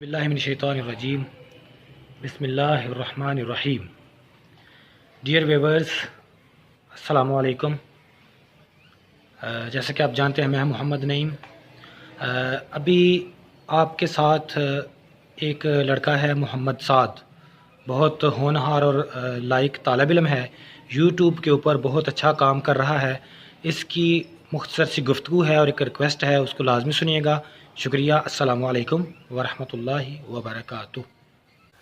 باللہ من الشیطان الرجیم بسم اللہ الرحمن الرحیم. ڈیئر ویورز، السلام علیکم. جیسا کہ آپ جانتے ہیں میں محمد نعیم. ابھی آپ کے ساتھ ایک لڑکا ہے محمد سعد، بہت ہونہار اور لائق طالب علم ہے. یوٹیوب کے اوپر بہت اچھا کام کر رہا ہے. اس کی مختصر سی گفتگو ہے اور ایک ریکویسٹ ہے، اس کو لازمی سنیے گا. شکریہ. السلام علیکم ورحمۃ اللہ وبرکاتہ.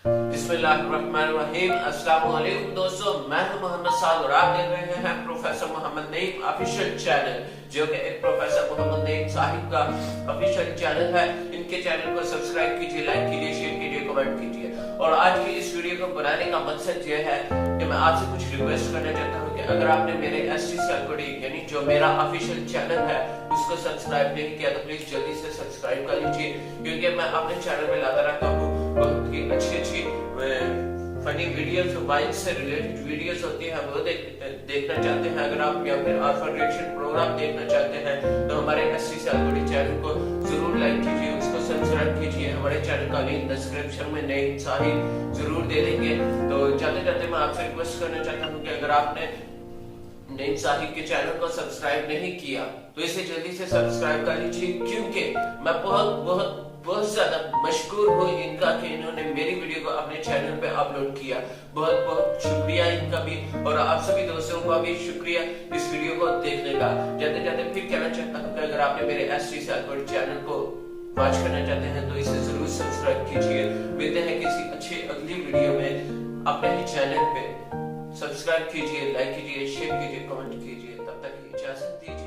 بسم اللہ الرحمن الرحیم. السلام علیکم دوستو، میں ہوں محمد سعد اور آپ دیکھ رہے ہیں پروفیسر محمد نعیم آفیشیل چینل، جو کہ ایک پروفیسر محمد نعیم صاحب کا آفیشیل چینل ہے. ان کے چینل کو سبسکرائب کیجئے، لائک کیجئے، شیئر کیجئے، کمنٹ کیجئے. اور آج کی اس ویڈیو کو بنانے کا مقصد یہ ہے کہ میں آپ سے کچھ ریکویسٹ کرنا چاہتا ہوں کہ اگر آپ نے میرے ایس ٹی سیلکوڈی یعنی جو میرا آفیشیل چینل ہے اس کو سبسکرائب نہیں کیا تو پلیز جلدی سے سبسکرائب کر لیجئے، کیونکہ میں اپنے چینل میں لاتا رہتا ہوں بہت ہی اچھی فنی ویڈیوز، وائس سے ریلیٹڈ ویڈیوز ہوتی ہیں، وہ دیکھنا چاہتے ہیں. اگر آپ یا پھر آلفا ریئیکشن پروگرام دیکھنا چاہتے ہیں تو ہمارے ایس ٹی سیلکوڈی چینل کو ضرور لائک کیجئے، اس کو سبسکرائب کیجئے. ہمارے چینل کا لنک ڈسکرپشن میں نعیم صاحب ضرور دے دیں گے. تو چلتے چلتے میں آپ سے ریکویسٹ کرنا چاہتا ہوں کہ اگر آپ نے نعیم صاحب کے چینل کو سبسکرائب نہیں کیا تو اسے جلدی سے سبسکرائب کر لیجئے، کیونکہ میں بہت زیادہ مشکور ہوں ان کا کہ انہوں نے میری ویڈیو کو اپنے چینل پہ اپلوڈ کیا. بہت شکریہ ان کا بھی، اور آپ سبھی دوستوں کا بھی شکریہ اس ویڈیو کو دیکھنے کا. جاتے جاتے پھر کہنا چاہتا ہوں کہ اگر آپ نے میرے ایس ٹی سیلکوڈی چینل کو واچ کرنا چاہتے ہیں تو اسے ضرور سبسکرائب کیجئے. ملتے ہیں کسی اچھی اگلی ویڈیو میں. اپنے ہی چینل پہ سبسکرائب کیجئے، لائک کیجئے، شیئر کیجئے، کمنٹ کیجئے. تب تک اجازت دیجئے.